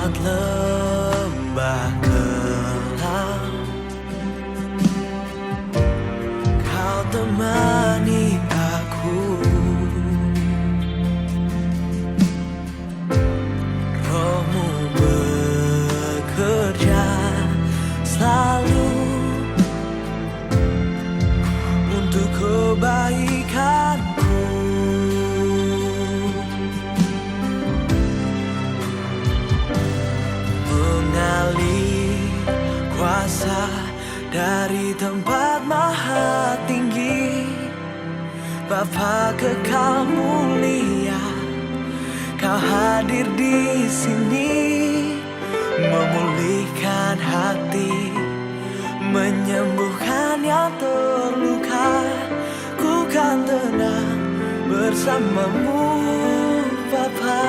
Lewat lembah gelap, Kau temani aku. Rohmu bekerja selalu untuk kebaikanku. Mengalir kuasa dari tempat maha tinggi, Bapa kekal mulia, Kau hadir di sini, memulihkan hati, menyembuhkan yang terluka. Ku kan tenang bersamamu, Bapa.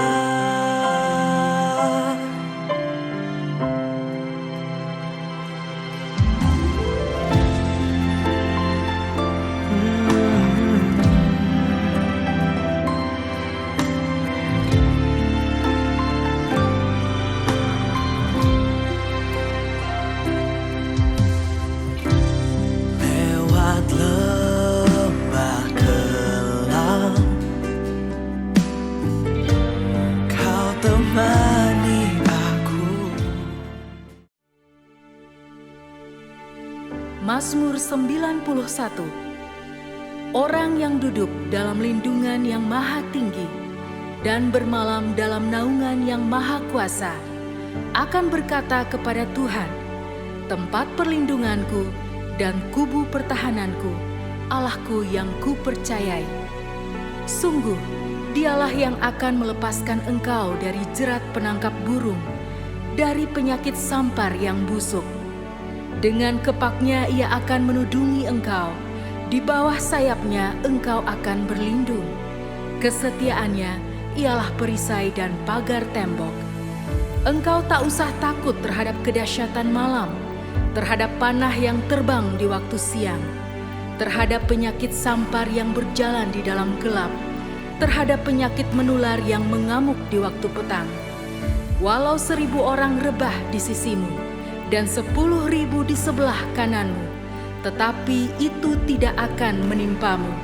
Lewat lembah gelap, Kau temani aku. Mazmur 91. Orang yang duduk dalam lindungan yang maha tinggi dan bermalam dalam naungan yang maha kuasa akan berkata kepada Tuhan, tempat perlindunganku dan kubu pertahananku, Allahku yang kupercayai. Sungguh, Dialah yang akan melepaskan engkau dari jerat penangkap burung, dari penyakit sampar yang busuk. Dengan kepaknya Ia akan menudungi engkau, di bawah sayapnya engkau akan berlindung. Kesetiaannya ialah perisai dan pagar tembok. Engkau tak usah takut terhadap kedahsyatan malam, terhadap panah yang terbang di waktu siang, terhadap penyakit sampar yang berjalan di dalam gelap, terhadap penyakit menular yang mengamuk di waktu petang. Walau 1.000 orang rebah di sisimu dan 10.000 di sebelah kananmu, tetapi itu tidak akan menimpamu.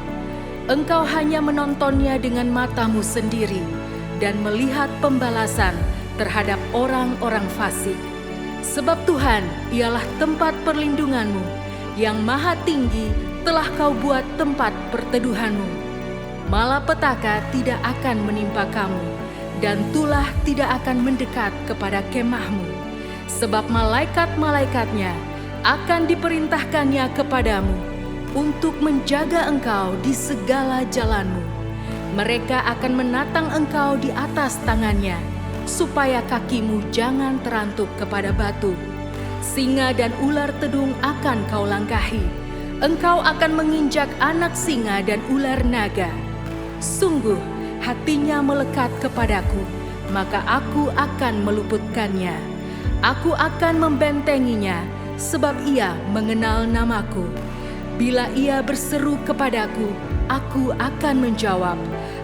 Engkau hanya menontonnya dengan matamu sendiri dan melihat pembalasan terhadap orang-orang fasik. Sebab Tuhan ialah tempat perlindunganmu, yang maha tinggi telah kau buat tempat perteduhanmu. Malapetaka tidak akan menimpa kamu, dan tulah tidak akan mendekat kepada kemahmu. Sebab malaikat-malaikatnya akan diperintahkannya kepadamu untuk menjaga engkau di segala jalanmu. Mereka akan menatang engkau di atas tangannya, supaya kakimu jangan terantuk kepada batu. Singa dan ular tedung akan kau langkahi. Engkau akan menginjak anak singa dan ular naga. Sungguh, hatinya melekat kepadaku, maka aku akan meluputkannya. Aku akan membentenginya, sebab ia mengenal namaku. Bila ia berseru kepadaku, aku akan menjawab.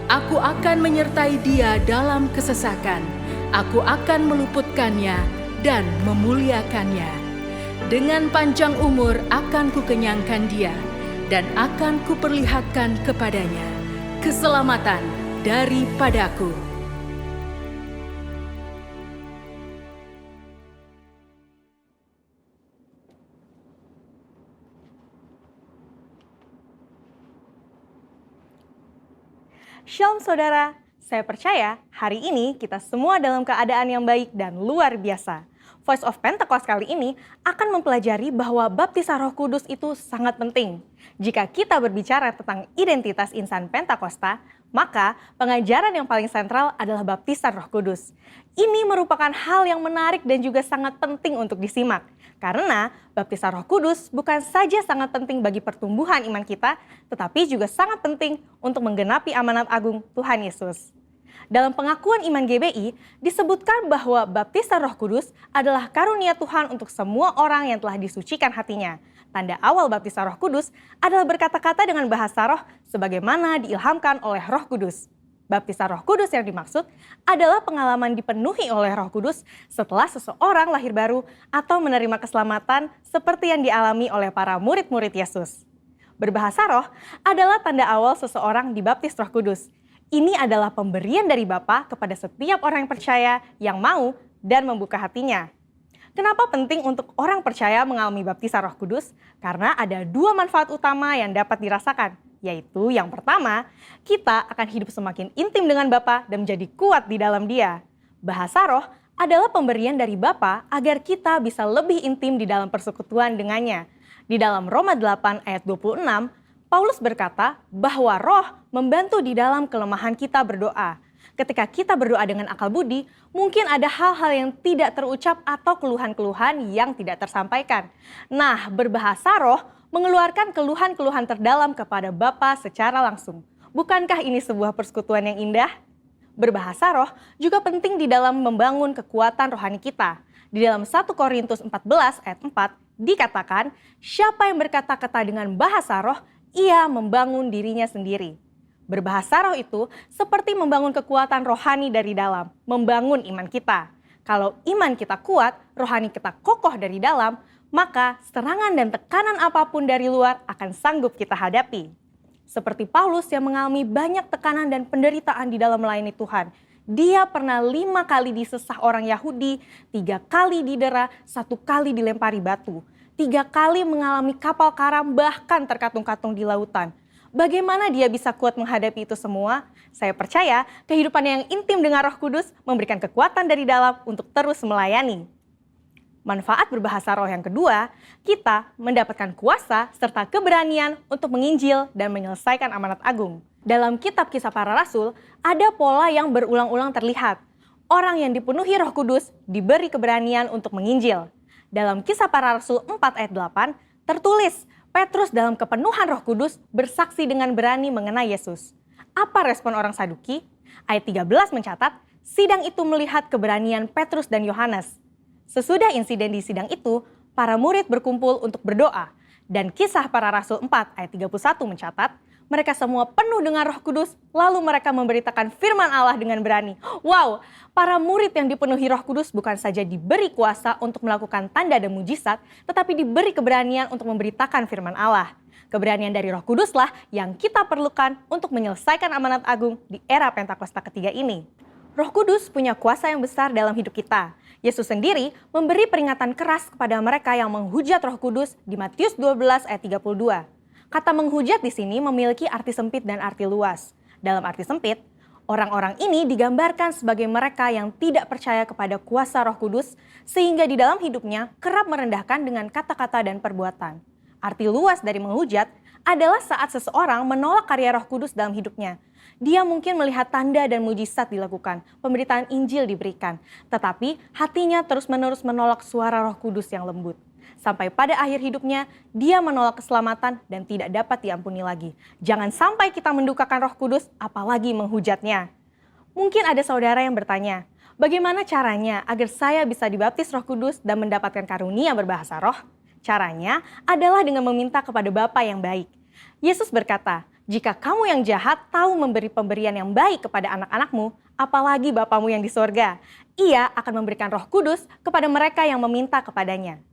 Aku akan menyertai dia dalam kesesakan. Aku akan meluputkannya dan memuliakannya. Dengan panjang umur akan kukenyangkan dia, dan akan kuperlihatkan kepadanya keselamatan daripadaku. Shalom saudara, saya percaya hari ini kita semua dalam keadaan yang baik dan luar biasa. Voice of Pentecost kali ini akan mempelajari bahwa baptisan Roh Kudus itu sangat penting. Jika kita berbicara tentang identitas insan Pentakosta, maka pengajaran yang paling sentral adalah baptisan Roh Kudus. Ini merupakan hal yang menarik dan juga sangat penting untuk disimak. Karena baptisan Roh Kudus bukan saja sangat penting bagi pertumbuhan iman kita, tetapi juga sangat penting untuk menggenapi amanat agung Tuhan Yesus. Dalam pengakuan iman GBI, disebutkan bahwa baptisan Roh Kudus adalah karunia Tuhan untuk semua orang yang telah disucikan hatinya. Tanda awal baptisan Roh Kudus adalah berkata-kata dengan bahasa roh sebagaimana diilhamkan oleh Roh Kudus. Baptisan Roh Kudus yang dimaksud adalah pengalaman dipenuhi oleh Roh Kudus setelah seseorang lahir baru atau menerima keselamatan seperti yang dialami oleh para murid-murid Yesus. Berbahasa roh adalah tanda awal seseorang dibaptis Roh Kudus. Ini adalah pemberian dari Bapa kepada setiap orang yang percaya yang mau dan membuka hatinya. Kenapa penting untuk orang percaya mengalami baptisan Roh Kudus? Karena ada dua manfaat utama yang dapat dirasakan. Yaitu yang pertama, kita akan hidup semakin intim dengan Bapa dan menjadi kuat di dalam Dia. Bahasa roh adalah pemberian dari Bapa agar kita bisa lebih intim di dalam persekutuan dengannya. Di dalam Roma 8 ayat 26, Paulus berkata bahwa roh membantu di dalam kelemahan kita berdoa. Ketika kita berdoa dengan akal budi, mungkin ada hal-hal yang tidak terucap atau keluhan-keluhan yang tidak tersampaikan. Nah, berbahasa roh mengeluarkan keluhan-keluhan terdalam kepada Bapa secara langsung. Bukankah ini sebuah persekutuan yang indah? Berbahasa roh juga penting di dalam membangun kekuatan rohani kita. Di dalam 1 Korintus 14 ayat 4 dikatakan, siapa yang berkata-kata dengan bahasa roh, ia membangun dirinya sendiri. Berbahasa roh itu seperti membangun kekuatan rohani dari dalam, membangun iman kita. Kalau iman kita kuat, rohani kita kokoh dari dalam, maka serangan dan tekanan apapun dari luar akan sanggup kita hadapi. Seperti Paulus yang mengalami banyak tekanan dan penderitaan di dalam melayani Tuhan. Dia pernah 5 kali disesah orang Yahudi, 3 kali didera, 1 kali dilempari batu. 3 kali mengalami kapal karam bahkan terkatung-katung di lautan. Bagaimana dia bisa kuat menghadapi itu semua? Saya percaya kehidupan yang intim dengan Roh Kudus memberikan kekuatan dari dalam untuk terus melayani. Manfaat berbahasa roh yang kedua, kita mendapatkan kuasa serta keberanian untuk menginjil dan menyelesaikan amanat agung. Dalam kitab Kisah Para Rasul, ada pola yang berulang-ulang terlihat. Orang yang dipenuhi Roh Kudus diberi keberanian untuk menginjil. Dalam Kisah Para Rasul 4 ayat 8, tertulis, Petrus dalam kepenuhan Roh Kudus bersaksi dengan berani mengenai Yesus. Apa respon orang Saduki? Ayat 13 mencatat, sidang itu melihat keberanian Petrus dan Yohanes. Sesudah insiden di sidang itu, para murid berkumpul untuk berdoa. Dan Kisah Para Rasul 4 ayat 31 mencatat, mereka semua penuh dengan Roh Kudus, lalu mereka memberitakan firman Allah dengan berani. Wow, para murid yang dipenuhi Roh Kudus bukan saja diberi kuasa untuk melakukan tanda dan mujizat, tetapi diberi keberanian untuk memberitakan firman Allah. Keberanian dari Roh Kuduslah yang kita perlukan untuk menyelesaikan amanat agung di era Pentakosta ketiga ini. Roh Kudus punya kuasa yang besar dalam hidup kita. Yesus sendiri memberi peringatan keras kepada mereka yang menghujat Roh Kudus di Matius 12 ayat 32. Kata menghujat di sini memiliki arti sempit dan arti luas. Dalam arti sempit, orang-orang ini digambarkan sebagai mereka yang tidak percaya kepada kuasa Roh Kudus sehingga di dalam hidupnya kerap merendahkan dengan kata-kata dan perbuatan. Arti luas dari menghujat adalah saat seseorang menolak karya Roh Kudus dalam hidupnya. Dia mungkin melihat tanda dan mujizat dilakukan, pemberitaan Injil diberikan, tetapi hatinya terus-menerus menolak suara Roh Kudus yang lembut. Sampai pada akhir hidupnya, dia menolak keselamatan dan tidak dapat diampuni lagi. Jangan sampai kita mendukakan Roh Kudus, apalagi menghujatnya. Mungkin ada saudara yang bertanya, bagaimana caranya agar saya bisa dibaptis Roh Kudus dan mendapatkan karunia berbahasa roh? Caranya adalah dengan meminta kepada Bapa yang baik. Yesus berkata, jika kamu yang jahat tahu memberi pemberian yang baik kepada anak-anakmu, apalagi Bapamu yang di sorga, Ia akan memberikan Roh Kudus kepada mereka yang meminta kepadanya.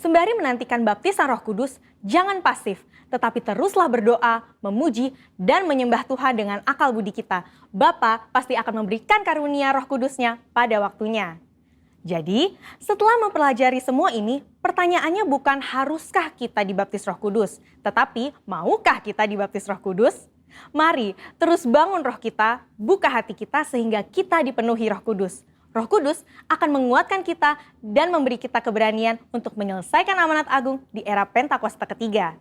Sembari menantikan baptisan Roh Kudus, jangan pasif, tetapi teruslah berdoa, memuji, dan menyembah Tuhan dengan akal budi kita. Bapa pasti akan memberikan karunia Roh Kudusnya pada waktunya. Jadi, setelah mempelajari semua ini, pertanyaannya bukan haruskah kita dibaptis Roh Kudus, tetapi maukah kita dibaptis Roh Kudus? Mari terus bangun roh kita, buka hati kita sehingga kita dipenuhi Roh Kudus. Roh Kudus akan menguatkan kita dan memberi kita keberanian untuk menyelesaikan amanat agung di era Pentakosta ketiga.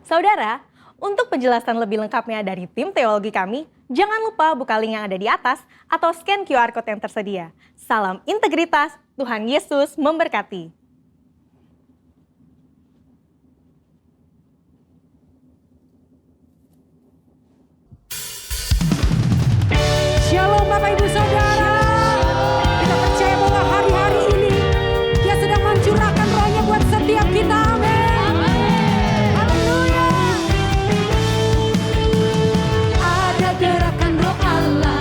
Saudara, untuk penjelasan lebih lengkapnya dari tim teologi kami, jangan lupa buka link yang ada di atas atau scan QR Code yang tersedia. Salam integritas, Tuhan Yesus memberkati. Shalom Bapak Ibu Saudara. Kita percaya bahwa hari-hari ini Dia sedang mencurahkan rohnya buat setiap kita. Amin. Haleluya. Ada gerakan roh Allah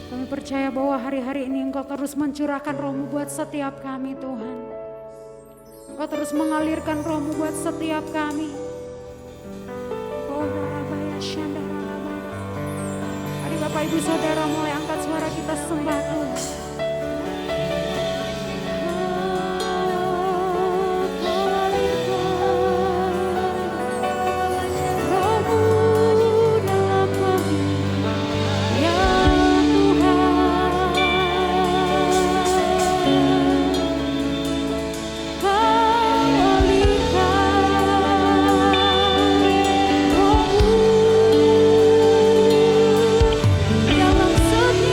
Kami percaya bahwa hari-hari ini Engkau terus mencurahkan Roh-Mu buat setiap kami Tuhan. Engkau terus mengalirkan Roh-Mu buat setiap kami. Oh Rabaya Shandarabaya. Mari Bapak Ibu Saudara mulai angkat suara kita sembah Tuhan. Dalam setiap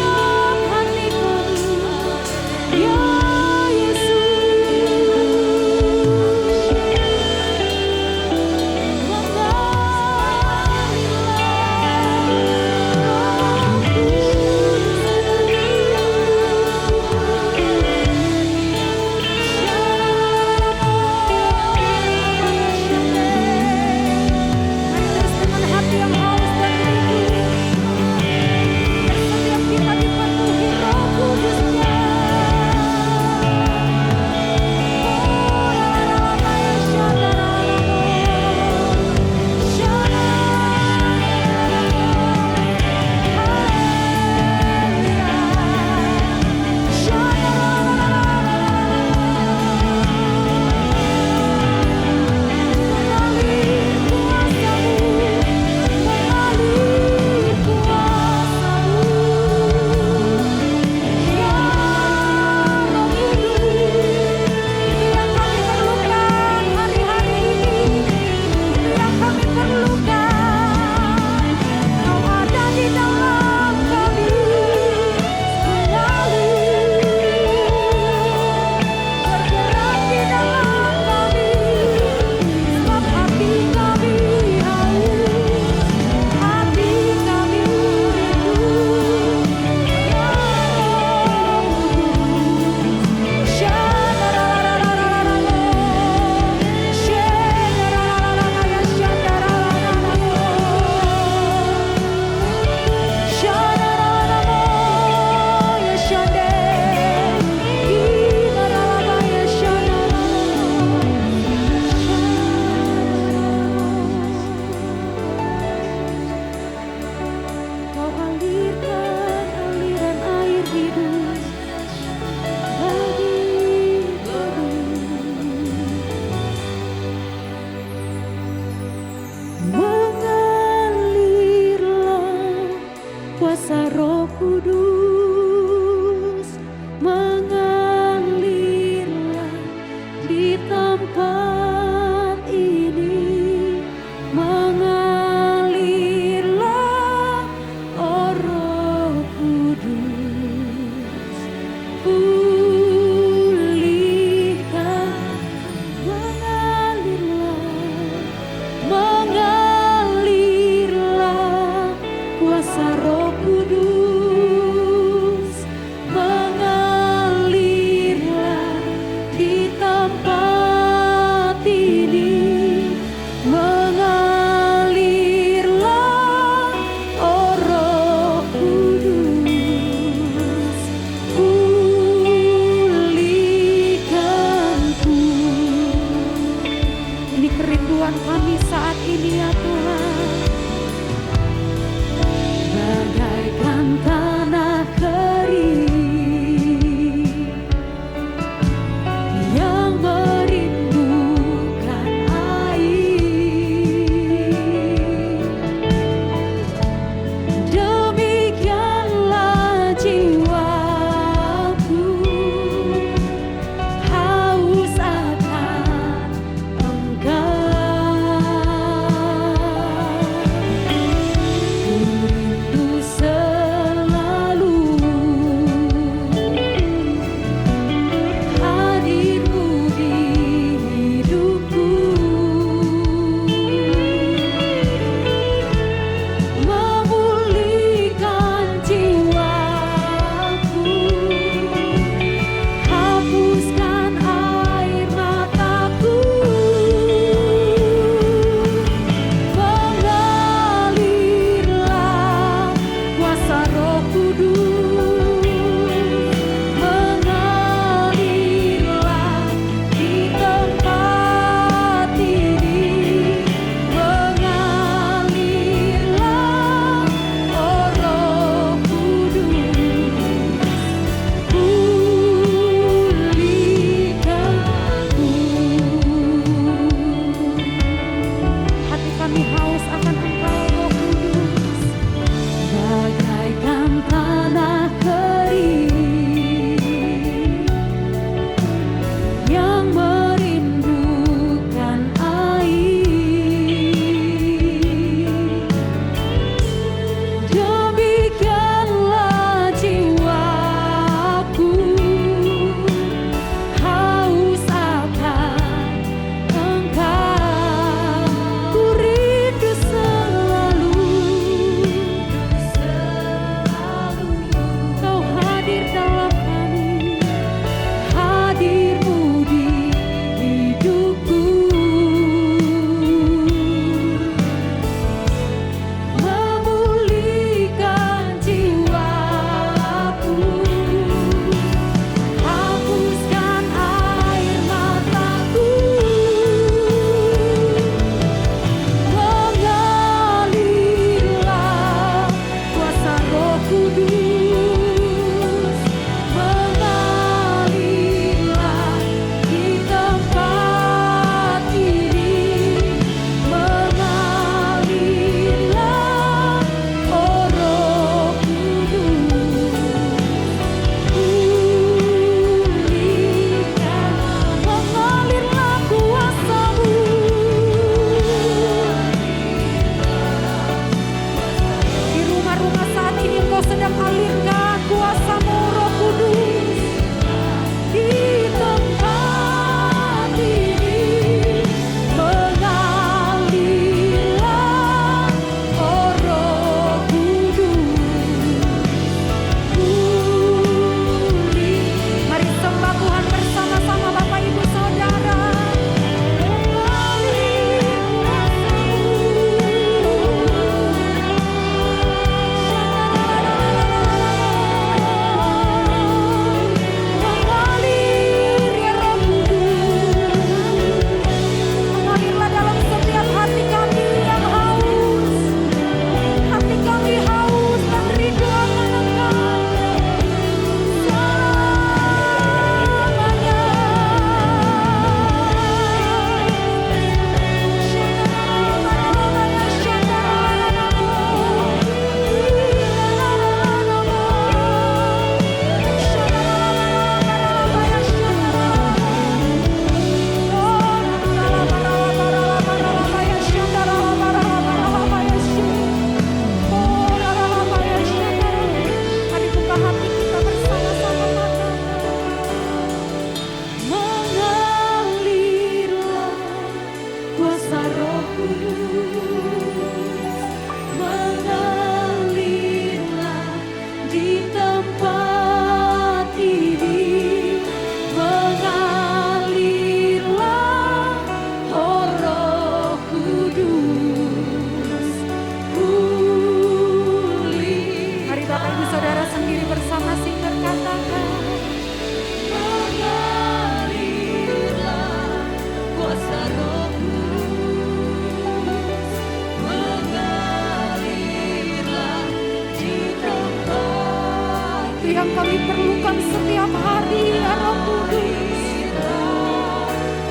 itu yang kami perlukan setiap hari, ya Roh Kudus.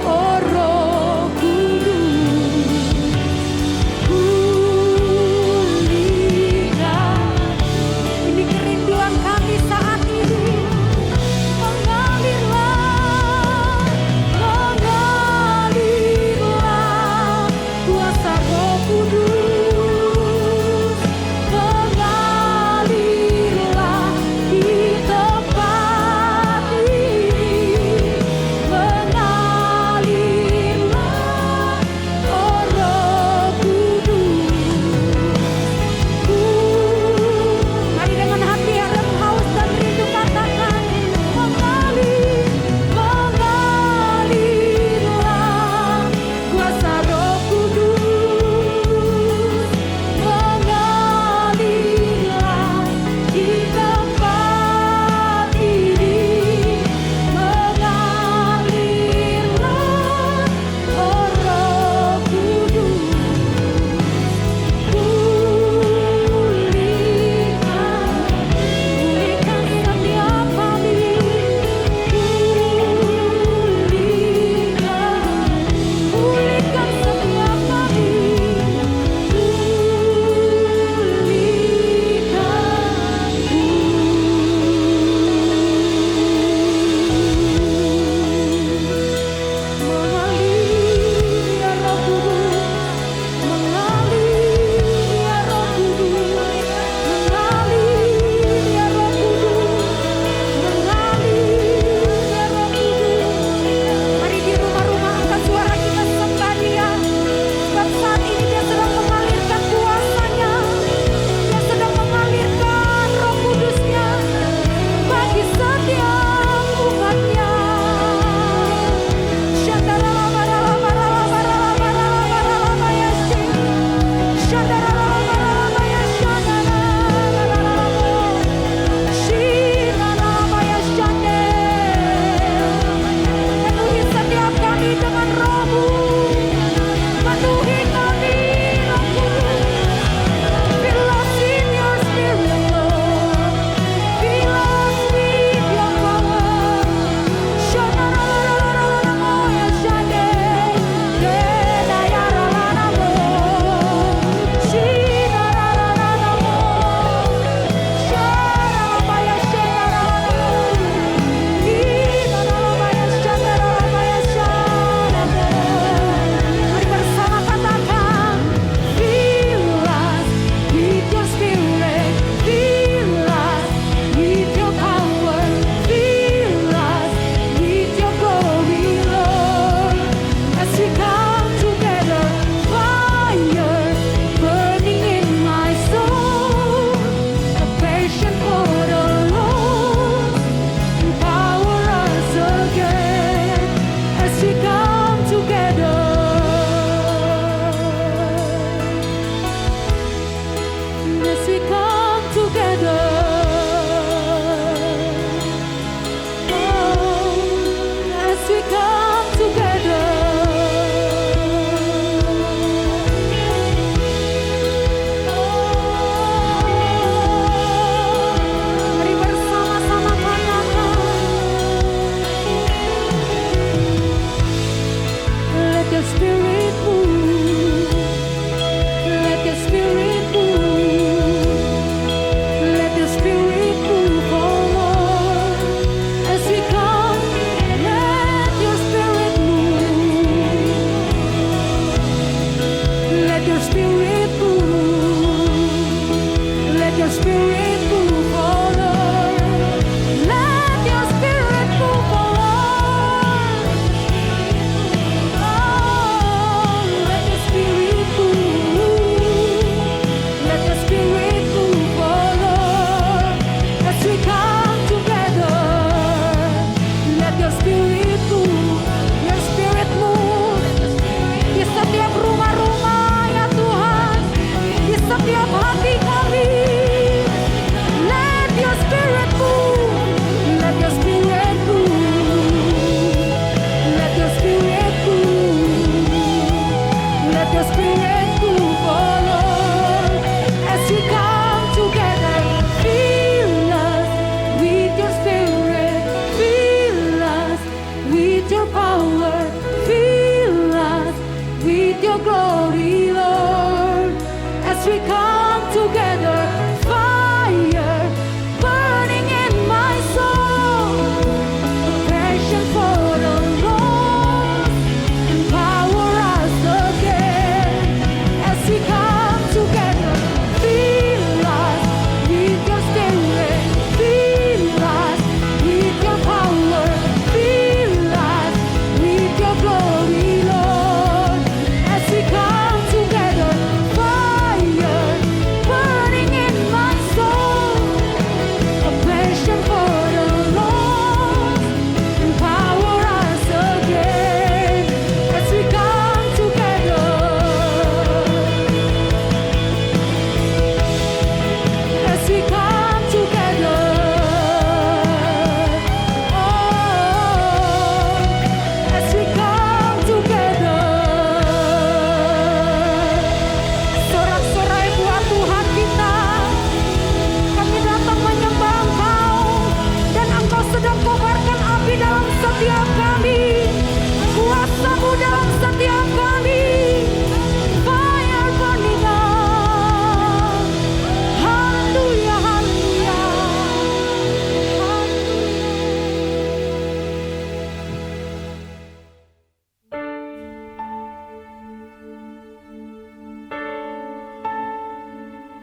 Oh Roh Kudus, pulihkan. Ini kerinduan kami saat ini. Mengalirlah, mengalirlah kuasa Roh Kudus. Mengalirlah di tempat ini. Mengalirlah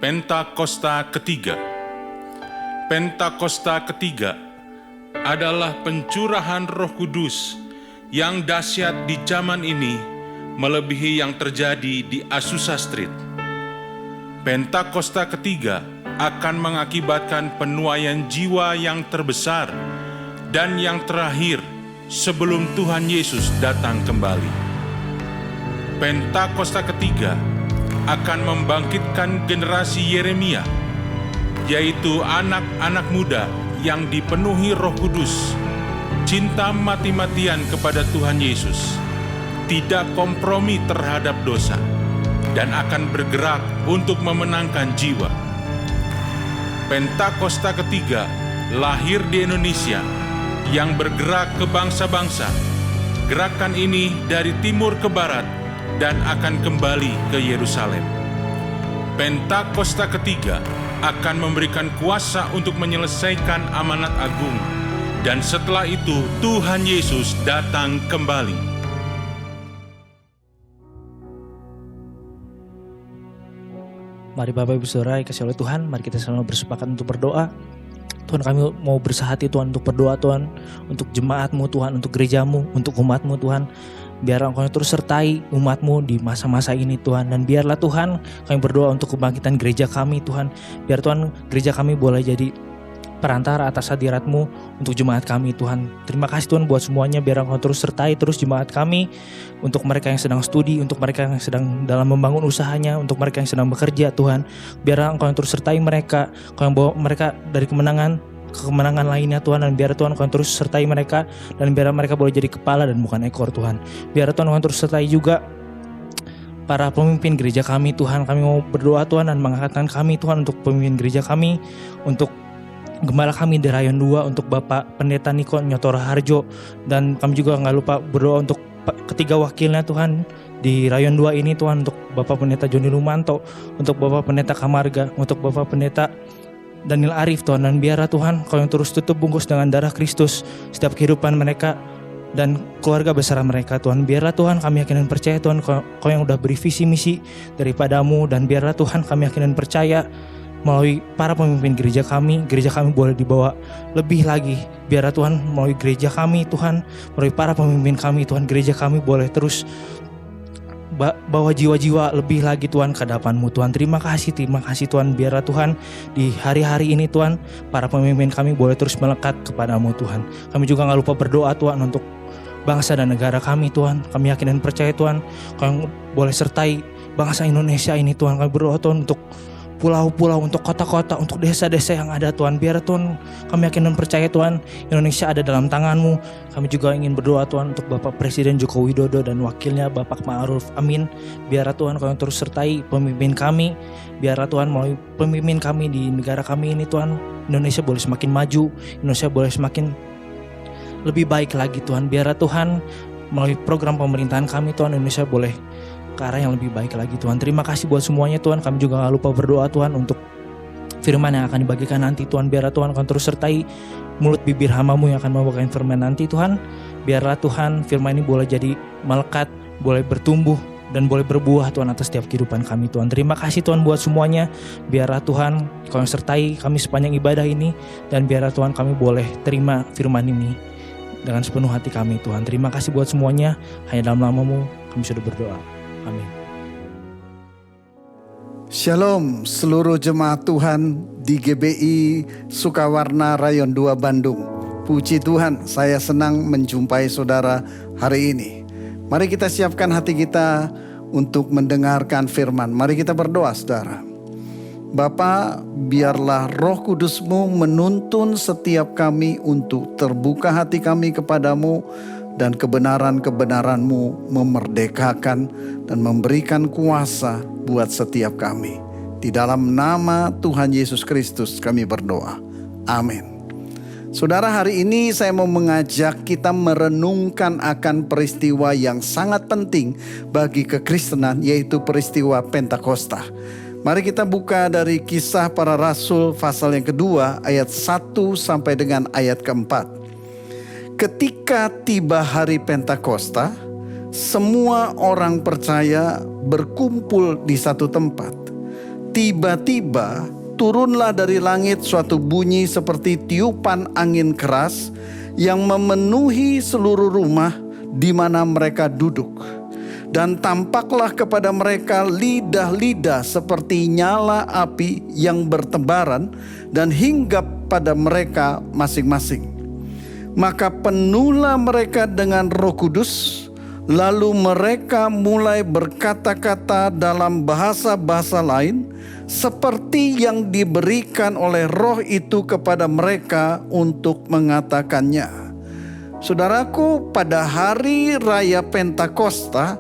Pentakosta ketiga. Pentakosta ketiga adalah pencurahan Roh Kudus yang dahsyat di zaman ini, melebihi yang terjadi di Azusa Street. Pentakosta ketiga akan mengakibatkan penuaian jiwa yang terbesar dan yang terakhir sebelum Tuhan Yesus datang kembali. Pentakosta ketiga akan membangkitkan generasi Yeremia, yaitu anak-anak muda yang dipenuhi Roh Kudus, cinta mati-matian kepada Tuhan Yesus, tidak kompromi terhadap dosa, dan akan bergerak untuk memenangkan jiwa. Pentakosta ketiga lahir di Indonesia yang bergerak ke bangsa-bangsa. Gerakan ini dari timur ke barat dan akan kembali ke Yerusalem. Pentakosta ketiga akan memberikan kuasa untuk menyelesaikan amanat agung, dan setelah itu Tuhan Yesus datang kembali. Mari Bapak Ibu Saudara yang kasih oleh Tuhan, mari kita selalu bersepakat untuk berdoa. Tuhan, kami mau bersahati Tuhan untuk berdoa Tuhan, untuk jemaat-Mu Tuhan, untuk gereja-Mu, untuk umat-Mu Tuhan. Biar Engkau terus sertai umat-Mu di masa-masa ini Tuhan. Dan biarlah Tuhan kami berdoa untuk kebangkitan gereja kami Tuhan. Biar Tuhan gereja kami boleh jadi perantara atas hadirat-Mu untuk jemaat kami Tuhan. Terima kasih Tuhan buat semuanya. Biar Engkau terus sertai terus jemaat kami. Untuk mereka yang sedang studi, untuk mereka yang sedang dalam membangun usahanya, untuk mereka yang sedang bekerja Tuhan. Biar Engkau yang terus sertai mereka, Engkau yang bawa mereka dari kemenangan ke kemenangan lainnya Tuhan. Dan biar Tuhan Engkau yang terus sertai mereka, dan biar mereka boleh jadi kepala dan bukan ekor Tuhan. Biar Tuhan Engkau yang terus sertai juga para pemimpin gereja kami Tuhan. Kami mau berdoa Tuhan dan mengangkatkan kami Tuhan untuk pemimpin gereja kami, untuk gembala kami di Rayon 2, untuk Bapak Pendeta Niko Nyotora Harjo. Dan kami juga gak lupa berdoa untuk ketiga wakilnya Tuhan di Rayon 2 ini Tuhan, untuk Bapak Pendeta Joni Lumanto, untuk Bapak Pendeta Kamarga, untuk Bapak Pendeta Daniel Arif Tuhan. Dan biarlah Tuhan Kau yang terus tutup bungkus dengan darah Kristus setiap kehidupan mereka dan keluarga besar mereka Tuhan. Biarlah Tuhan kami yakin dan percaya Tuhan Kau yang udah beri visi misi daripada-Mu. Dan biarlah Tuhan kami yakin dan percaya melalui para pemimpin gereja kami boleh dibawa lebih lagi. Biarlah Tuhan melalui gereja kami Tuhan, melalui para pemimpin kami Tuhan, gereja kami boleh terus bawa jiwa-jiwa lebih lagi Tuhan ke hadapan-Mu Tuhan. Terima kasih Tuhan. Biarlah Tuhan di hari-hari ini Tuhan, para pemimpin kami boleh terus melekat kepada-Mu Tuhan. Kami juga gak lupa berdoa Tuhan untuk bangsa dan negara kami Tuhan. Kami yakin dan percaya Tuhan Kau yang boleh sertai bangsa Indonesia ini Tuhan. Kami berdoa Tuhan untuk pulau-pulau, untuk kota-kota, untuk desa-desa yang ada Tuhan. Biar Tuhan kami yakin dan percaya Tuhan Indonesia ada dalam tangan-Mu. Kami juga ingin berdoa Tuhan untuk Bapak Presiden Joko Widodo dan wakilnya Bapak Ma'ruf Amin. Biarlah Tuhan Kau yang terus sertai pemimpin kami. Biarlah Tuhan melalui pemimpin kami di negara kami ini Tuhan, Indonesia boleh semakin maju, Indonesia boleh semakin lebih baik lagi Tuhan. Biarlah Tuhan melalui program pemerintahan kami Tuhan, Indonesia boleh ke arah yang lebih baik lagi Tuhan. Terima kasih buat semuanya Tuhan. Kami juga gak lupa berdoa Tuhan untuk firman yang akan dibagikan nanti Tuhan. Biarlah Tuhan Kau terus sertai mulut bibir hamba-Mu yang akan membawakan firman nanti Tuhan. Biarlah Tuhan firman ini boleh jadi melekat, boleh bertumbuh dan boleh berbuah Tuhan atas setiap kehidupan kami Tuhan. Terima kasih Tuhan buat semuanya. Biarlah Tuhan Kau yang sertai kami sepanjang ibadah ini, dan biarlah Tuhan kami boleh terima firman ini dengan sepenuh hati kami Tuhan. Terima kasih buat semuanya. Hanya dalam nama-Mu kami sudah berdoa. Amin. Shalom seluruh jemaat Tuhan di GBI Sukawarna Rayon 2 Bandung. Puji Tuhan, saya senang menjumpai saudara hari ini. Mari kita siapkan hati kita untuk mendengarkan firman. Mari kita berdoa saudara. Bapa, biarlah Roh Kudus-Mu menuntun setiap kami untuk terbuka hati kami kepadamu, dan kebenaran-kebenaran-Mu memerdekakan dan memberikan kuasa buat setiap kami. Di dalam nama Tuhan Yesus Kristus kami berdoa. Amin. Saudara, hari ini saya mau mengajak kita merenungkan akan peristiwa yang sangat penting bagi kekristenan, yaitu peristiwa Pentakosta. Mari kita buka dari Kisah Para Rasul pasal yang kedua ayat 1 sampai dengan ayat keempat. Ketika tiba hari Pentakosta, semua orang percaya berkumpul di satu tempat. tiba-tiba turunlah dari langit suatu bunyi seperti tiupan angin keras yang memenuhi seluruh rumah di mana mereka duduk. Dan tampaklah kepada mereka lidah-lidah seperti nyala api yang bertebaran dan hinggap pada mereka masing-masing. Maka penuhlah mereka dengan Roh Kudus, lalu mereka mulai berkata-kata dalam bahasa-bahasa lain seperti yang diberikan oleh Roh itu kepada mereka untuk mengatakannya. Saudaraku, pada hari raya Pentakosta,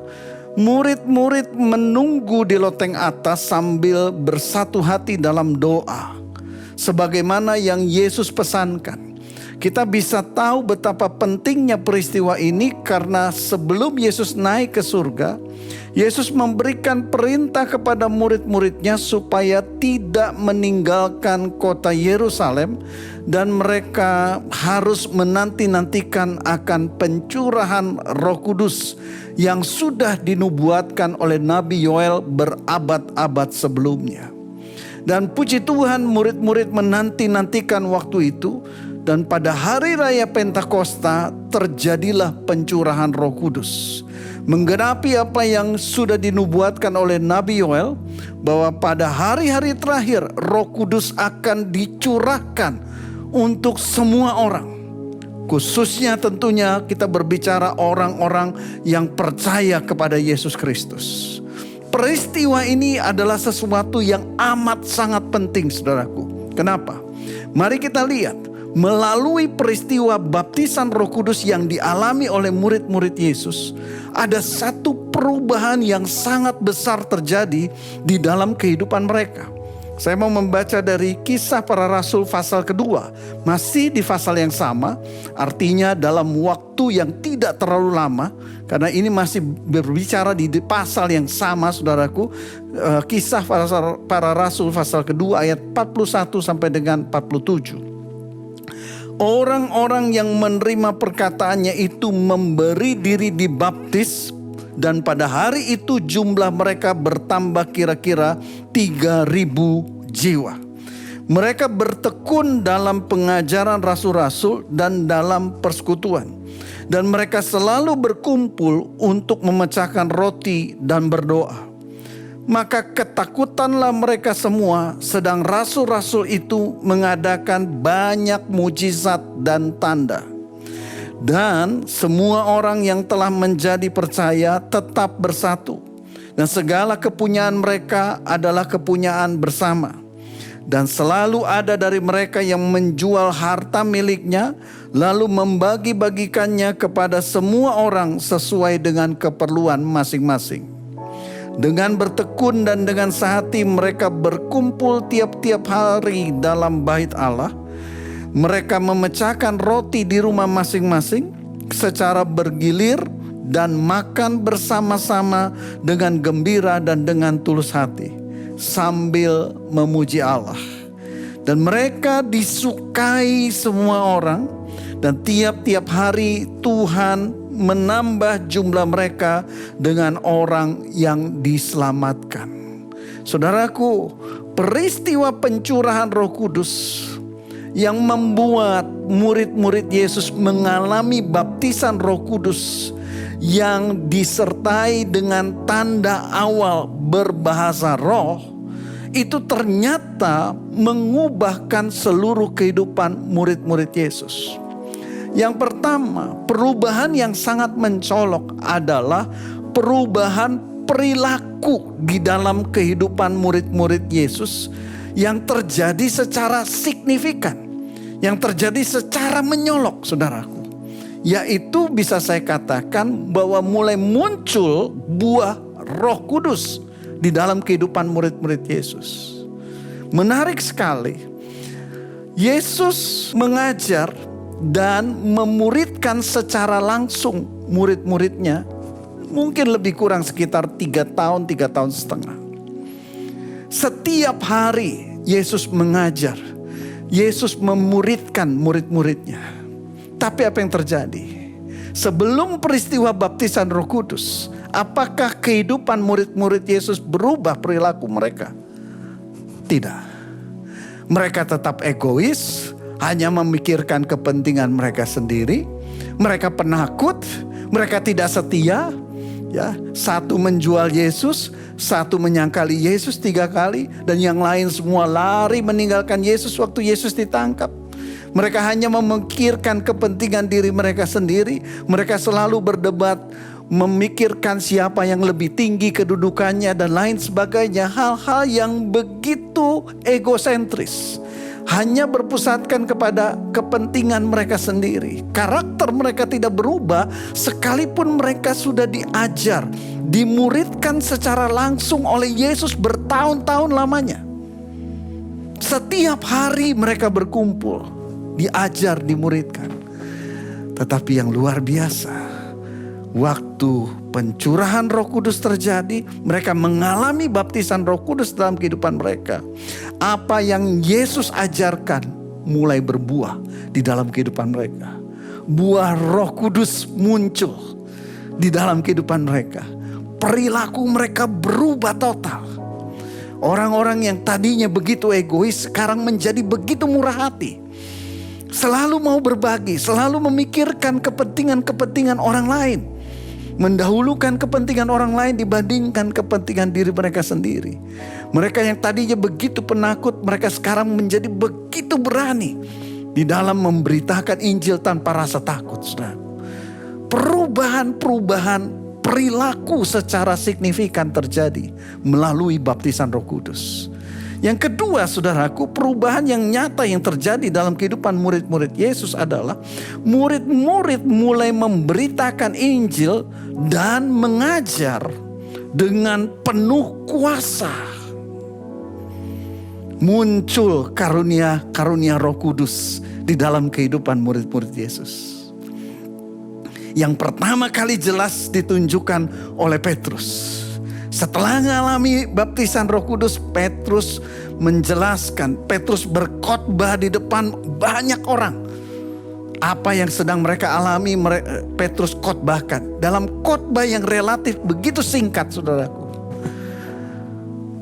murid-murid menunggu di loteng atas sambil bersatu hati dalam doa, sebagaimana yang Yesus pesankan. Kita bisa tahu betapa pentingnya peristiwa ini karena sebelum Yesus naik ke surga, Yesus memberikan perintah kepada murid-muridnya supaya tidak meninggalkan kota Yerusalem dan mereka harus menanti-nantikan akan pencurahan Roh Kudus yang sudah dinubuatkan oleh Nabi Yoel berabad-abad sebelumnya. Dan puji Tuhan, murid-murid menanti-nantikan waktu itu. Dan pada hari raya Pentakosta terjadilah pencurahan Roh Kudus, menggenapi apa yang sudah dinubuatkan oleh Nabi Yoel, bahwa pada hari-hari terakhir Roh Kudus akan dicurahkan untuk semua orang. Khususnya tentunya kita berbicara orang-orang yang percaya kepada Yesus Kristus. Peristiwa ini adalah sesuatu yang amat sangat penting, saudaraku. Kenapa? Mari kita lihat. Melalui peristiwa baptisan Roh Kudus yang dialami oleh murid-murid Yesus, ada satu perubahan yang sangat besar terjadi di dalam kehidupan mereka. Saya mau membaca dari Kisah Para Rasul pasal kedua, masih di pasal yang sama, artinya dalam waktu yang tidak terlalu lama, karena ini masih berbicara di pasal yang sama, saudaraku. Kisah Para Rasul pasal kedua ayat 41 sampai dengan 47. Orang-orang yang menerima perkataannya itu memberi diri dibaptis, dan pada hari itu jumlah mereka bertambah kira-kira 3.000 jiwa. Mereka bertekun dalam pengajaran rasul-rasul dan dalam persekutuan. Dan mereka selalu berkumpul untuk memecahkan roti dan berdoa. Maka ketakutanlah mereka semua, sedang rasul-rasul itu mengadakan banyak mujizat dan tanda. Dan semua orang yang telah menjadi percaya tetap bersatu. Dan segala kepunyaan mereka adalah kepunyaan bersama. Dan selalu ada dari mereka yang menjual harta miliknya, lalu membagi-bagikannya kepada semua orang sesuai dengan keperluan masing-masing. Dengan bertekun dan dengan sehati mereka berkumpul tiap-tiap hari dalam bait Allah. Mereka memecahkan roti di rumah masing-masing secara bergilir dan makan bersama-sama dengan gembira dan dengan tulus hati, sambil memuji Allah. Dan mereka disukai semua orang, dan tiap-tiap hari Tuhan menambah jumlah mereka dengan orang yang diselamatkan. Saudaraku, peristiwa pencurahan Roh Kudus yang membuat murid-murid Yesus mengalami baptisan Roh Kudus yang disertai dengan tanda awal berbahasa roh, itu ternyata mengubahkan seluruh kehidupan murid-murid Yesus. Yang pertama, perubahan yang sangat mencolok adalah perubahan perilaku di dalam kehidupan murid-murid Yesus yang terjadi secara signifikan, yang terjadi secara menyolok, saudaraku. Yaitu bisa saya katakan bahwa mulai muncul buah Roh Kudus di dalam kehidupan murid-murid Yesus. Menarik sekali, Yesus mengajar dan memuridkan secara langsung murid-muridnya mungkin lebih kurang sekitar 3 tahun, 3 tahun setengah. Setiap hari Yesus mengajar, Yesus memuridkan murid-muridnya. Tapi apa yang terjadi? Sebelum peristiwa baptisan Roh Kudus, apakah kehidupan murid-murid Yesus berubah perilaku mereka? Tidak. Mereka tetap egois, hanya memikirkan kepentingan mereka sendiri. Mereka penakut, mereka tidak setia. Ya, satu menjual Yesus, satu menyangkali Yesus 3 kali, dan yang lain semua lari meninggalkan Yesus waktu Yesus ditangkap. Mereka hanya memikirkan kepentingan diri mereka sendiri. Mereka selalu berdebat, memikirkan siapa yang lebih tinggi kedudukannya dan lain sebagainya. Hal-hal yang begitu egosentris, hanya berpusatkan kepada kepentingan mereka sendiri. Karakter mereka tidak berubah sekalipun mereka sudah diajar, dimuridkan secara langsung oleh Yesus bertahun-tahun lamanya. Setiap hari mereka berkumpul, diajar, dimuridkan. Tetapi yang luar biasa, waktu pencurahan Roh Kudus terjadi, mereka mengalami baptisan Roh Kudus dalam kehidupan mereka. Apa yang Yesus ajarkan mulai berbuah di dalam kehidupan mereka. Buah Roh Kudus muncul di dalam kehidupan mereka. Perilaku mereka berubah total. Orang-orang yang tadinya begitu egois sekarang menjadi begitu murah hati. Selalu mau berbagi, selalu memikirkan kepentingan-kepentingan orang lain. Mendahulukan kepentingan orang lain dibandingkan kepentingan diri mereka sendiri. Mereka yang tadinya begitu penakut, mereka sekarang menjadi begitu berani di dalam memberitakan Injil tanpa rasa takut. Saudara. Perubahan-perubahan perilaku secara signifikan terjadi melalui baptisan Roh Kudus. Yang kedua, saudaraku, perubahan yang nyata yang terjadi dalam kehidupan murid-murid Yesus adalah murid-murid mulai memberitakan Injil dan mengajar dengan penuh kuasa. Muncul karunia Roh Kudus di dalam kehidupan murid-murid Yesus. Yang pertama kali jelas ditunjukkan oleh Petrus. Setelah mengalami baptisan Roh Kudus, Petrus menjelaskan, Petrus berkhotbah di depan banyak orang. Apa yang sedang mereka alami, Petrus khotbahkan dalam khotbah yang relatif begitu singkat, saudaraku.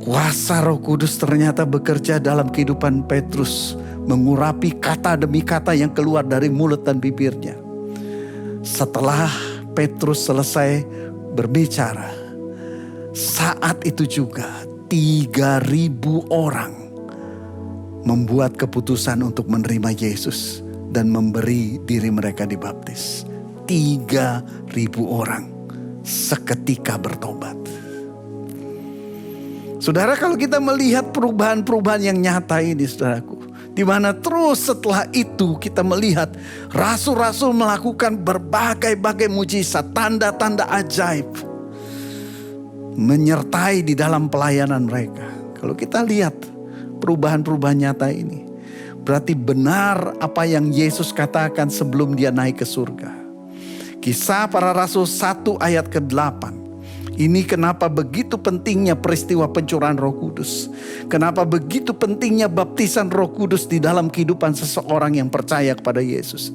Kuasa Roh Kudus ternyata bekerja dalam kehidupan Petrus, mengurapi kata demi kata yang keluar dari mulut dan bibirnya. Setelah Petrus selesai berbicara, saat itu juga 3.000 orang membuat keputusan untuk menerima Yesus dan memberi diri mereka dibaptis. 3.000 orang seketika bertobat. Saudara, kalau kita melihat perubahan-perubahan yang nyata ini, saudaraku, di mana terus setelah itu kita melihat rasul-rasul melakukan berbagai-bagai mujizat, tanda-tanda ajaib, menyertai di dalam pelayanan mereka. Kalau kita lihat perubahan-perubahan nyata ini, berarti benar apa yang Yesus katakan sebelum dia naik ke surga. Kisah Para Rasul 1 ayat ke-8. Ini kenapa begitu pentingnya peristiwa pencurahan Roh Kudus. Kenapa begitu pentingnya baptisan Roh Kudus di dalam kehidupan seseorang yang percaya kepada Yesus.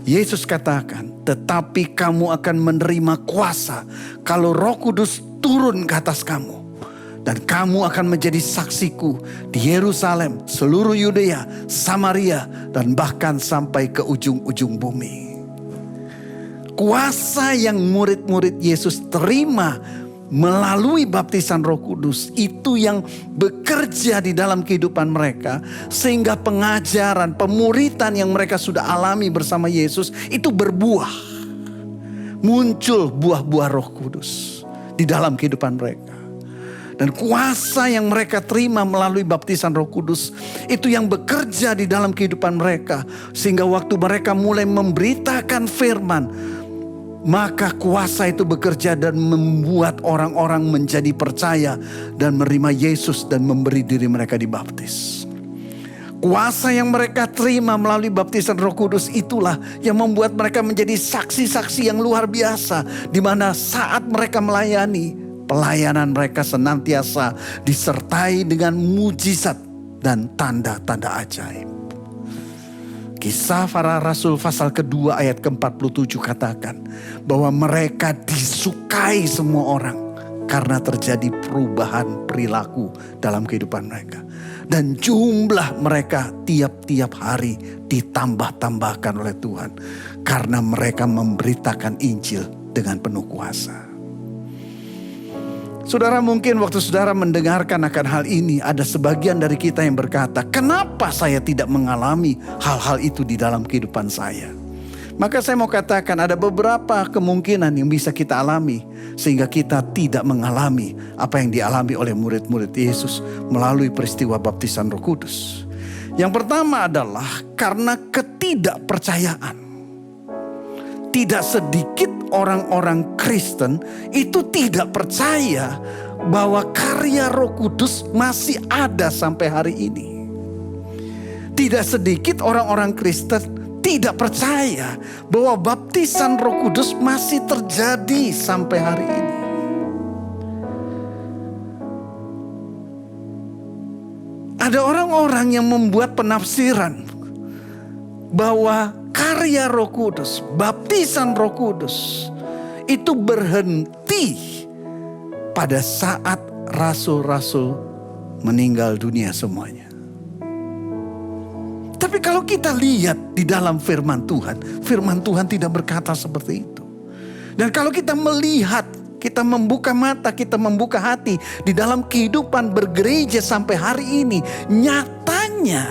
Yesus katakan, tetapi kamu akan menerima kuasa kalau Roh Kudus turun ke atas kamu. Dan kamu akan menjadi saksiku di Yerusalem, seluruh Yudea, Samaria, dan bahkan sampai ke ujung-ujung bumi. Kuasa yang murid-murid Yesus terima melalui baptisan Roh Kudus itu yang bekerja di dalam kehidupan mereka, sehingga pengajaran, pemuritan yang mereka sudah alami bersama Yesus itu berbuah. Muncul buah-buah Roh Kudus di dalam kehidupan mereka. Dan kuasa yang mereka terima melalui baptisan Roh Kudus itu yang bekerja di dalam kehidupan mereka, sehingga waktu mereka mulai memberitakan firman, maka kuasa itu bekerja dan membuat orang-orang menjadi percaya dan menerima Yesus dan memberi diri mereka dibaptis. Kuasa yang mereka terima melalui baptisan Roh Kudus itulah yang membuat mereka menjadi saksi-saksi yang luar biasa, di mana saat mereka melayani, pelayanan mereka senantiasa disertai dengan mujizat dan tanda-tanda ajaib. Kisah Para Rasul pasal kedua ayat ke-47 katakan bahwa mereka disukai semua orang karena terjadi perubahan perilaku dalam kehidupan mereka. Dan jumlah mereka tiap-tiap hari ditambah-tambahkan oleh Tuhan. Karena mereka memberitakan Injil dengan penuh kuasa. Saudara, mungkin waktu saudara mendengarkan akan hal ini, ada sebagian dari kita yang berkata, kenapa saya tidak mengalami hal-hal itu di dalam kehidupan saya? Maka saya mau katakan ada beberapa kemungkinan yang bisa kita alami, sehingga kita tidak mengalami apa yang dialami oleh murid-murid Yesus melalui peristiwa baptisan Roh Kudus. Yang pertama adalah karena ketidakpercayaan. Tidak sedikit orang-orang Kristen itu tidak percaya bahwa karya Roh Kudus masih ada sampai hari ini. Tidak sedikit orang-orang Kristen tidak percaya bahwa baptisan Roh Kudus masih terjadi sampai hari ini. Ada orang-orang yang membuat penafsiran bahwa karya Roh Kudus, baptisan Roh Kudus itu berhenti pada saat rasul-rasul meninggal dunia semuanya. Tapi kalau kita lihat di dalam firman Tuhan tidak berkata seperti itu. Dan kalau kita melihat, kita membuka mata, kita membuka hati di dalam kehidupan bergereja sampai hari ini, nyatanya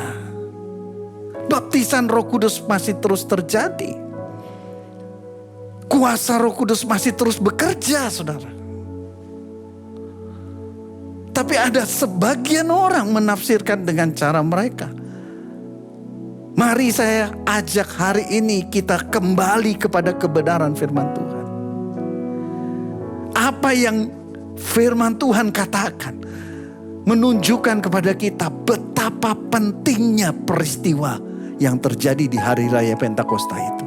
baptisan Roh Kudus masih terus terjadi. Kuasa Roh Kudus masih terus bekerja, saudara. Tapi ada sebagian orang menafsirkan dengan cara mereka. Mari saya ajak hari ini kita kembali kepada kebenaran firman Tuhan. Apa yang firman Tuhan katakan menunjukkan kepada kita betapa pentingnya peristiwa yang terjadi di hari raya Pentakosta itu.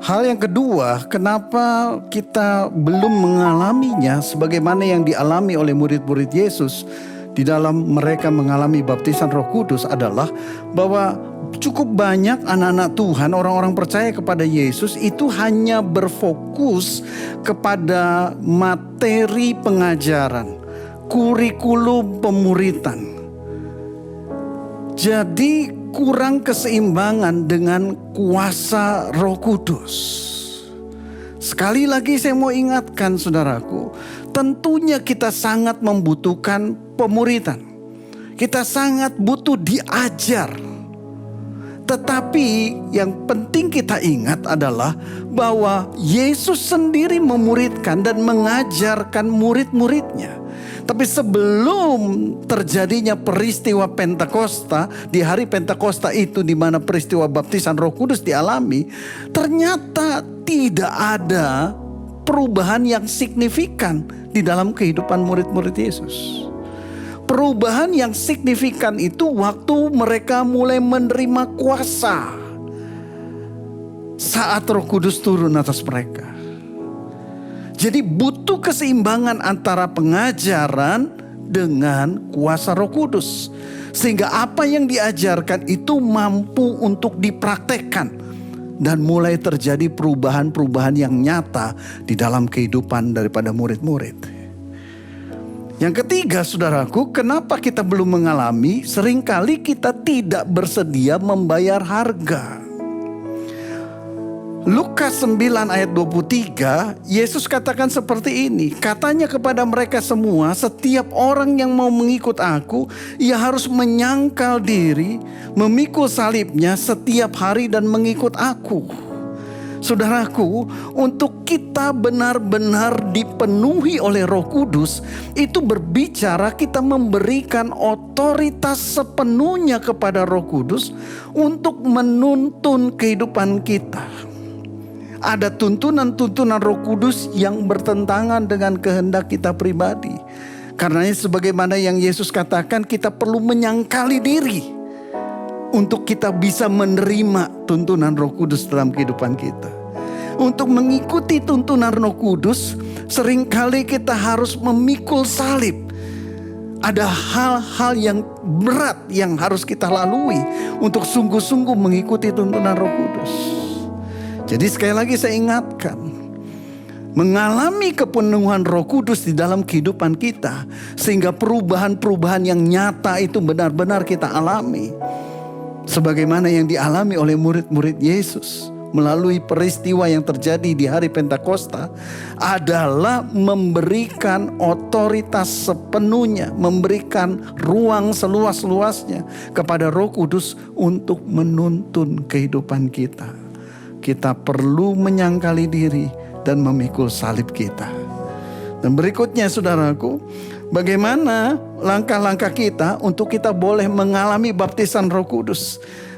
Hal yang kedua, kenapa kita belum mengalaminya sebagaimana yang dialami oleh murid-murid Yesus di dalam mereka mengalami baptisan Roh Kudus adalah bahwa cukup banyak anak-anak Tuhan, orang-orang percaya kepada Yesus itu hanya berfokus kepada materi pengajaran, kurikulum pemuritan. Jadi kurang keseimbangan dengan kuasa Roh Kudus. Sekali lagi saya mau ingatkan saudaraku, tentunya kita sangat membutuhkan pemuritan. Kita sangat butuh diajar. Tetapi yang penting kita ingat adalah bahwa Yesus sendiri memuridkan dan mengajarkan murid-muridnya. Tapi sebelum terjadinya peristiwa Pentakosta, di hari Pentakosta itu di mana peristiwa baptisan Roh Kudus dialami, ternyata tidak ada perubahan yang signifikan di dalam kehidupan murid-murid Yesus. Perubahan yang signifikan itu waktu mereka mulai menerima kuasa saat Roh Kudus turun atas mereka. Jadi butuh keseimbangan antara pengajaran dengan kuasa Roh Kudus. Sehingga apa yang diajarkan itu mampu untuk dipraktekkan. Dan mulai terjadi perubahan-perubahan yang nyata di dalam kehidupan daripada murid-murid. Yang ketiga saudaraku, kenapa kita belum mengalami? Seringkali kita tidak bersedia membayar harga. Lukas 9 ayat 23, Yesus katakan seperti ini. Katanya kepada mereka semua, setiap orang yang mau mengikut aku, ia harus menyangkal diri, memikul salibnya setiap hari dan mengikut aku. Saudaraku, untuk kita benar-benar dipenuhi oleh Roh Kudus, itu berbicara kita memberikan otoritas sepenuhnya kepada Roh Kudus untuk menuntun kehidupan kita. Ada tuntunan-tuntunan Roh Kudus yang bertentangan dengan kehendak kita pribadi. Karenanya sebagaimana yang Yesus katakan, kita perlu menyangkali diri untuk kita bisa menerima tuntunan Roh Kudus dalam kehidupan kita. Untuk mengikuti tuntunan Roh Kudus, seringkali kita harus memikul salib. Ada hal-hal yang berat yang harus kita lalui untuk sungguh-sungguh mengikuti tuntunan Roh Kudus. Jadi sekali lagi saya ingatkan, mengalami kepenuhan Roh Kudus di dalam kehidupan kita, sehingga perubahan-perubahan yang nyata itu benar-benar kita alami, sebagaimana yang dialami oleh murid-murid Yesus melalui peristiwa yang terjadi di hari Pentakosta, adalah memberikan otoritas sepenuhnya, memberikan ruang seluas-luasnya kepada Roh Kudus untuk menuntun kehidupan kita. Kita perlu menyangkali diri dan memikul salib kita. Dan berikutnya saudaraku, bagaimana langkah-langkah kita untuk kita boleh mengalami baptisan Roh Kudus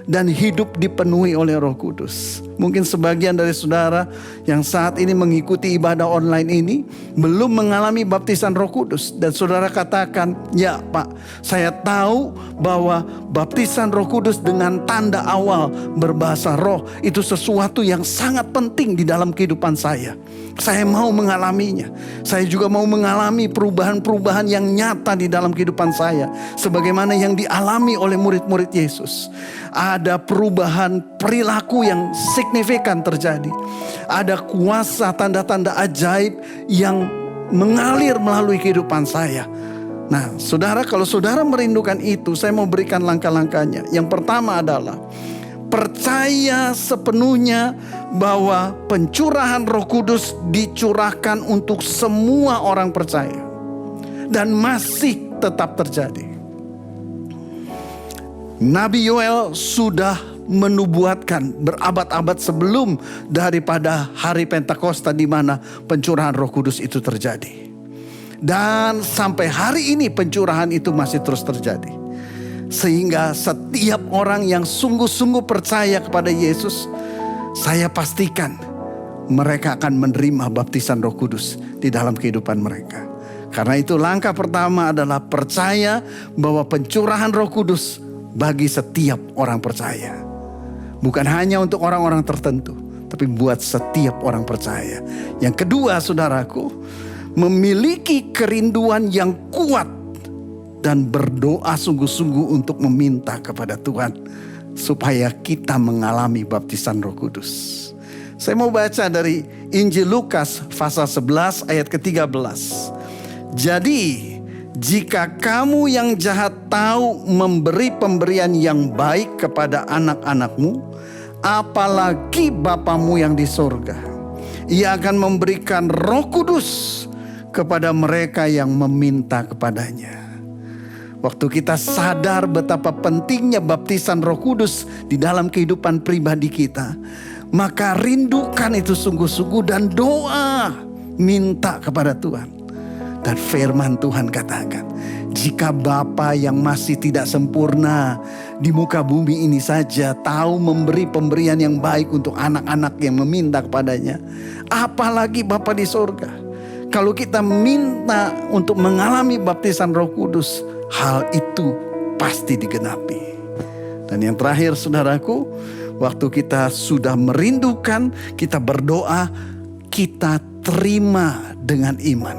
dan hidup dipenuhi oleh Roh Kudus. Mungkin sebagian dari saudara yang saat ini mengikuti ibadah online ini belum mengalami baptisan Roh Kudus, dan saudara katakan, "Ya Pak, saya tahu bahwa baptisan Roh Kudus dengan tanda awal berbahasa roh itu sesuatu yang sangat penting di dalam kehidupan saya. Saya mau mengalaminya. Saya juga mau mengalami perubahan-perubahan yang nyata di dalam kehidupan saya, sebagaimana yang dialami oleh murid-murid Yesus. Ada perubahan perilaku yang signifikan terjadi. Ada kuasa tanda-tanda ajaib yang mengalir melalui kehidupan saya." Nah, saudara, kalau saudara merindukan itu, saya mau berikan langkah-langkahnya. Yang pertama adalah percaya sepenuhnya bahwa pencurahan Roh Kudus dicurahkan untuk semua orang percaya dan masih tetap terjadi. Nabi Yoel sudah menubuatkan berabad-abad sebelum daripada hari Pentakosta di mana pencurahan Roh Kudus itu terjadi. Dan sampai hari ini pencurahan itu masih terus terjadi. Sehingga setiap orang yang sungguh-sungguh percaya kepada Yesus, saya pastikan mereka akan menerima baptisan Roh Kudus di dalam kehidupan mereka. Karena itu langkah pertama adalah percaya bahwa pencurahan Roh Kudus bagi setiap orang percaya. Bukan hanya untuk orang-orang tertentu, tapi buat setiap orang percaya. Yang kedua saudaraku, memiliki kerinduan yang kuat dan berdoa sungguh-sungguh untuk meminta kepada Tuhan supaya kita mengalami baptisan Roh Kudus. Saya mau baca dari Injil Lukas pasal 11 ayat ke-13. "Jadi jika kamu yang jahat tahu memberi pemberian yang baik kepada anak-anakmu, apalagi Bapamu yang di sorga. Ia akan memberikan Roh Kudus kepada mereka yang meminta kepadanya." Waktu kita sadar betapa pentingnya baptisan Roh Kudus di dalam kehidupan pribadi kita, maka rindukan itu sungguh-sungguh dan doa, minta kepada Tuhan. Dan firman Tuhan katakan, jika Bapa yang masih tidak sempurna di muka bumi ini saja tahu memberi pemberian yang baik untuk anak-anak yang meminta kepadanya, apalagi Bapa di sorga. Kalau kita minta untuk mengalami baptisan Roh Kudus, hal itu pasti digenapi. Dan yang terakhir saudaraku, waktu kita sudah merindukan, kita berdoa, kita terima dengan iman.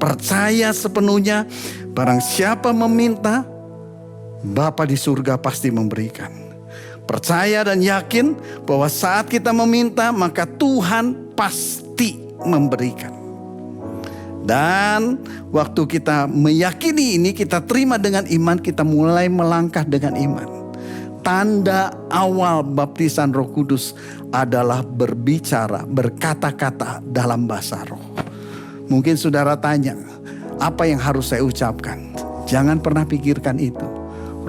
Percaya sepenuhnya, barang siapa meminta, Bapa di surga pasti memberikan. Percaya dan yakin bahwa saat kita meminta, maka Tuhan pasti memberikan. Dan waktu kita meyakini ini, kita terima dengan iman, kita mulai melangkah dengan iman. Tanda awal baptisan Roh Kudus adalah berbicara, berkata-kata dalam bahasa roh. Mungkin saudara tanya, apa yang harus saya ucapkan? Jangan pernah pikirkan itu.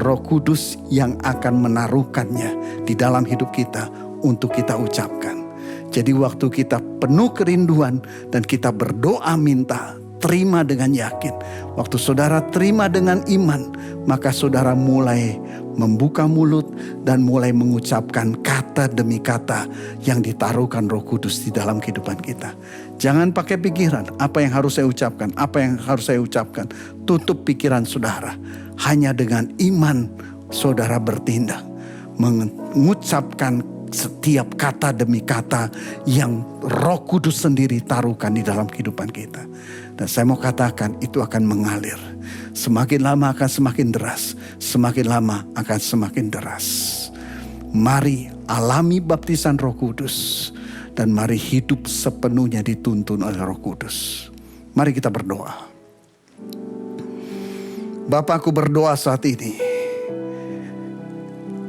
Roh Kudus yang akan menaruhkannya di dalam hidup kita untuk kita ucapkan. Jadi waktu kita penuh kerinduan dan kita berdoa minta, terima dengan yakin. Waktu saudara terima dengan iman, maka saudara mulai membuka mulut dan mulai mengucapkan kata demi kata yang ditaruhkan Roh Kudus di dalam kehidupan kita. Jangan pakai pikiran, apa yang harus saya ucapkan, apa yang harus saya ucapkan. Tutup pikiran saudara. Hanya dengan iman saudara bertindak, mengucapkan setiap kata demi kata yang Roh Kudus sendiri taruhkan di dalam kehidupan kita. Dan saya mau katakan itu akan mengalir. Semakin lama akan semakin deras, semakin lama akan semakin deras. Mari alami baptisan Roh Kudus Dan mari hidup sepenuhnya dituntun oleh Roh Kudus. Mari kita berdoa. Bapa, aku berdoa saat ini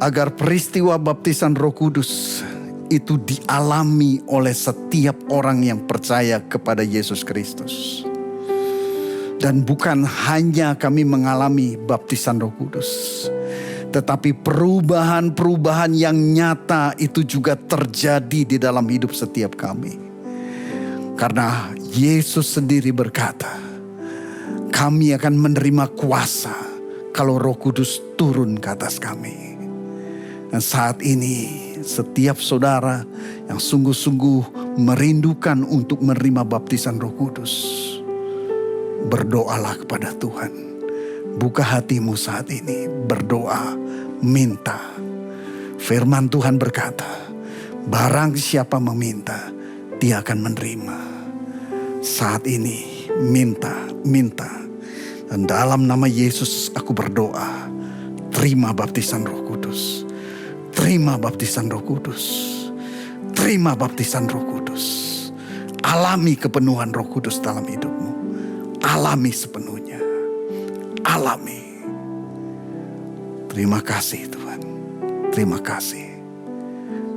agar peristiwa baptisan Roh Kudus itu dialami oleh setiap orang yang percaya kepada Yesus Kristus. Dan bukan hanya kami mengalami baptisan Roh Kudus, tetapi perubahan-perubahan yang nyata itu juga terjadi di dalam hidup setiap kami. Karena Yesus sendiri berkata, kami akan menerima kuasa kalau Roh Kudus turun ke atas kami. Dan saat ini setiap saudara yang sungguh-sungguh merindukan untuk menerima baptisan Roh Kudus, berdoalah kepada Tuhan. Buka hatimu saat ini, berdoa, minta. Firman Tuhan berkata, barang siapa meminta, dia akan menerima. Saat ini minta. Dan dalam nama Yesus aku berdoa, terima baptisan Roh Kudus. Terima baptisan Roh Kudus. Terima baptisan Roh Kudus. Alami kepenuhan Roh Kudus dalam hidupmu. Alami sepenuhnya. Alami. Terima kasih Tuhan. Terima kasih.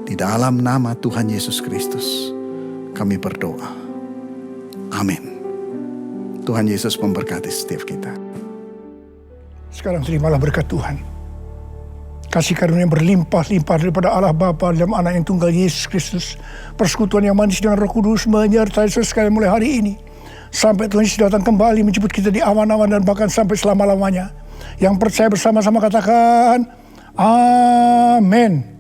Di dalam nama Tuhan Yesus Kristus kami berdoa. Amin. Tuhan Yesus memberkati setiap kita. Sekarang terimalah berkat Tuhan. Kasih karunia berlimpah-limpah daripada Allah Bapa dalam Anak yang tunggal Yesus Kristus. Persekutuan yang manis dengan Roh Kudus menyertai saudara sekalian mulai hari ini. Sampai Tuhan Yesus datang kembali menjemput kita di awan-awan dan bahkan sampai selama-lamanya. Yang percaya bersama-sama katakan, amin.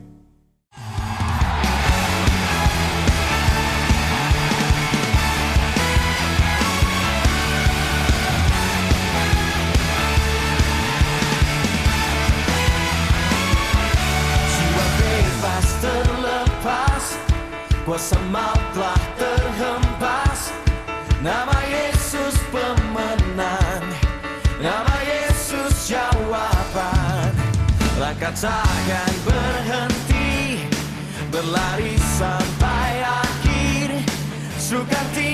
Jiwa bebas terlepas, kuasa maut telah terhempas. Nama Yesus pemenang, nama Yesus jawaban. Langkah takkan berhenti, berlari sampai akhir. Sukacita